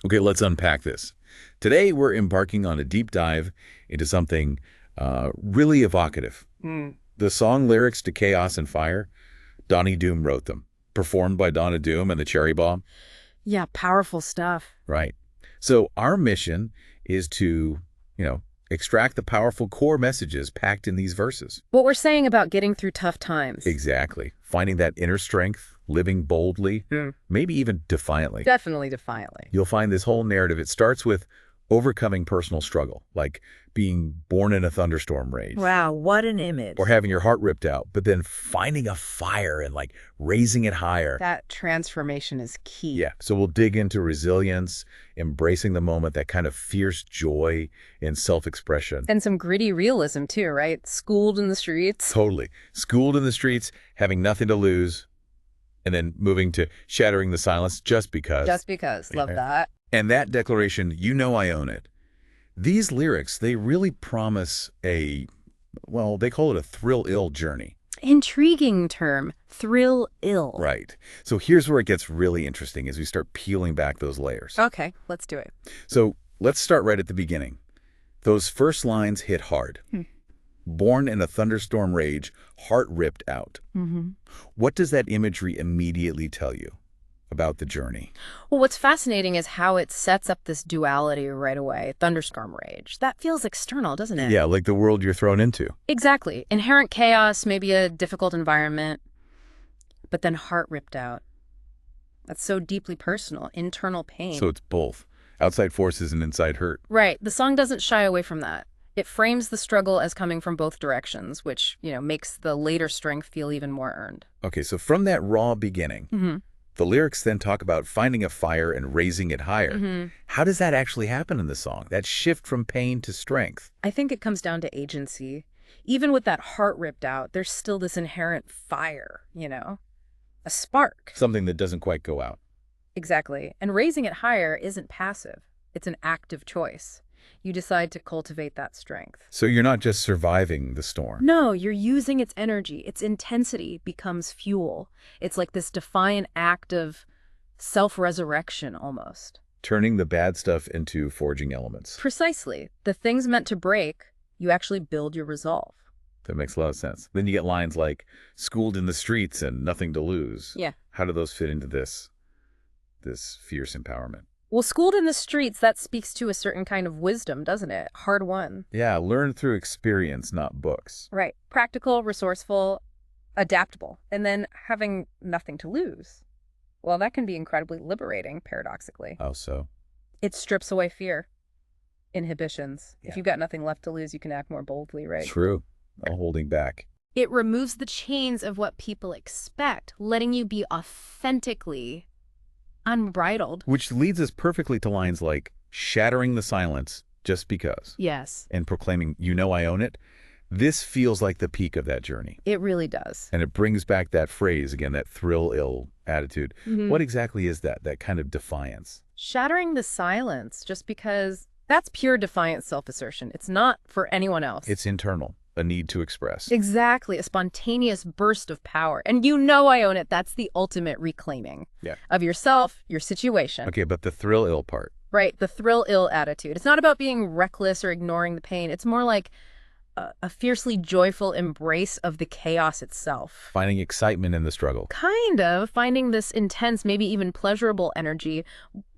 Okay, let's unpack this. Today, we're embarking on a deep dive into something really evocative. Mm. The song lyrics to Chaos and Fire, Donnie Doom wrote them, performed by Donna Doom and the Cherry Bomb. Yeah, powerful stuff. Right. So our mission is to, you know, extract the powerful core messages packed in these verses. What we're saying about getting through tough times. Exactly. Finding that inner strength, living boldly, maybe even defiantly. Definitely defiantly. You'll find this whole narrative, it starts with overcoming personal struggle, like being born in a thunderstorm rage. Wow, what an image. Or having your heart ripped out, but then finding a fire and like raising it higher. That transformation is key. Yeah, so we'll dig into resilience, embracing the moment, that kind of fierce joy in self-expression. And some gritty realism too, right? Schooled in the streets. Totally. Schooled in the streets, having nothing to lose, and then moving to shattering the silence just because. Just because. Love Yeah. that. And that declaration, you know I own it. These lyrics, they really promise well, they call it a thrill-ill journey. Intriguing term. Thrill-ill. Right. So here's where it gets really interesting as we start peeling back those layers. Okay, let's do it. So let's start right at the beginning. Those first lines hit hard. Born in a thunderstorm rage, heart ripped out. What does that imagery immediately tell you about the journey? Well, what's fascinating is how it sets up this duality right away. Thunderstorm rage. That feels external, doesn't it? Yeah, like the world you're thrown into. Exactly. Inherent chaos, maybe a difficult environment, but then heart ripped out. That's so deeply personal, internal pain. So it's both. Outside forces and inside hurt. Right. The song doesn't shy away from that. It frames the struggle as coming from both directions, which, makes the later strength feel even more earned. Okay, so from that raw beginning, the lyrics then talk about finding a fire and raising it higher. How does that actually happen in the song? That shift from pain to strength? I think it comes down to agency. Even with that heart ripped out, there's still this inherent fire, a spark. Something that doesn't quite go out. Exactly. And raising it higher isn't passive. It's an active choice. You decide to cultivate that strength. So you're not just surviving the storm. No, you're using its energy. Its intensity becomes fuel. It's like this defiant act of self-resurrection almost. Turning the bad stuff into forging elements. Precisely. The things meant to break, you actually build your resolve. That makes a lot of sense. Then you get lines like, schooled in the streets and nothing to lose. Yeah. How do those fit into this fierce empowerment? Well, schooled in the streets, that speaks to a certain kind of wisdom, doesn't it? Hard won. Yeah, learned through experience, not books. Right. Practical, resourceful, adaptable, and then having nothing to lose. Well, that can be incredibly liberating, paradoxically. How so? It strips away fear, inhibitions. Yeah. If you've got nothing left to lose, you can act more boldly, right? True. No holding back. It removes the chains of what people expect, letting you be authentically unbridled. Which leads us perfectly to lines like, shattering the silence just because. Yes, And proclaiming, you know I own it. This feels like the peak of that journey. it really does. And it brings back that phrase, again, that thrill-ill attitude. What exactly is that kind of defiance? Shattering the silence just because that's pure defiant self-assertion. It's not for anyone else. It's internal, a need to express. Exactly, a spontaneous burst of power. And you know I own it. That's the ultimate reclaiming Yeah. of yourself, your situation. Okay, but the thrill-ill part. Right, the thrill-ill attitude. It's not about being reckless or ignoring the pain. It's more like a fiercely joyful embrace of the chaos itself. Finding excitement in the struggle. Kind of finding this intense, maybe even pleasurable energy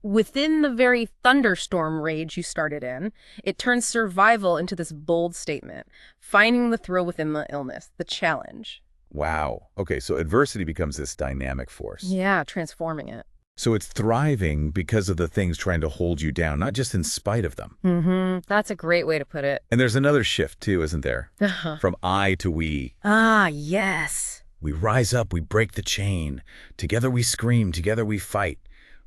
within the very thunderstorm rage you started in. It turns survival into this bold statement, finding the thrill within the illness, the challenge. Wow. Okay, so adversity becomes this dynamic force. Yeah, transforming it. So it's thriving because of the things trying to hold you down, not just in spite of them. That's a great way to put it. And there's another shift, too, isn't there? From I to we. Ah, yes. We rise up, we break the chain. Together we scream, together we fight.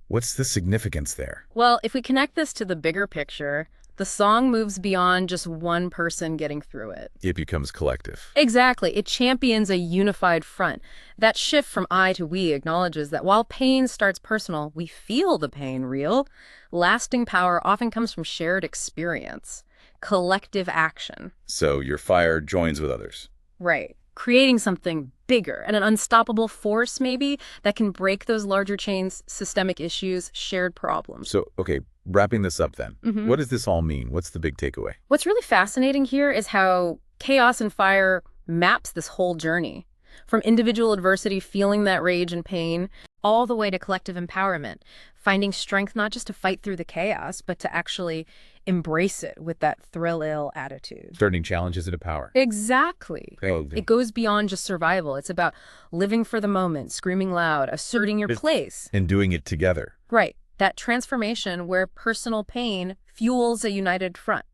What's the significance there? Well, if we connect this to the bigger picture, the song moves beyond just one person getting through it. It becomes collective. Exactly. It champions a unified front. That shift from I to we acknowledges that while pain starts personal, we feel the pain real. Lasting power often comes from shared experience, collective action. So your fire joins with others. Right. Creating something bigger and an unstoppable force, maybe, that can break those larger chains, systemic issues, shared problems. So, okay, wrapping this up then. What does this all mean? What's the big takeaway? What's really fascinating here is how Chaos and Fire maps this whole journey. From individual adversity, feeling that rage and pain, all the way to collective empowerment, finding strength not just to fight through the chaos, but to actually embrace it with that thrill-ill attitude. Turning challenges into power. Exactly. Okay. It goes beyond just survival. It's about living for the moment, screaming loud, asserting your place. And doing it together. Right. That transformation where personal pain fuels a united front.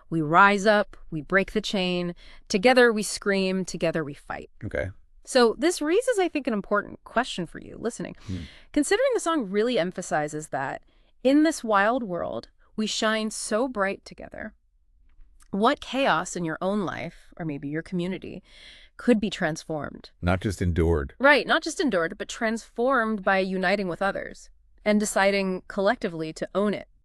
We rise up, we break the chain, together we scream, together we fight. Okay. So this raises, I think, an important question for you listening. Considering the song really emphasizes that in this wild world, we shine so bright together. What chaos in your own life, or maybe your community, could be transformed? Not just endured. Right, not just endured, but transformed by uniting with others and deciding collectively to own it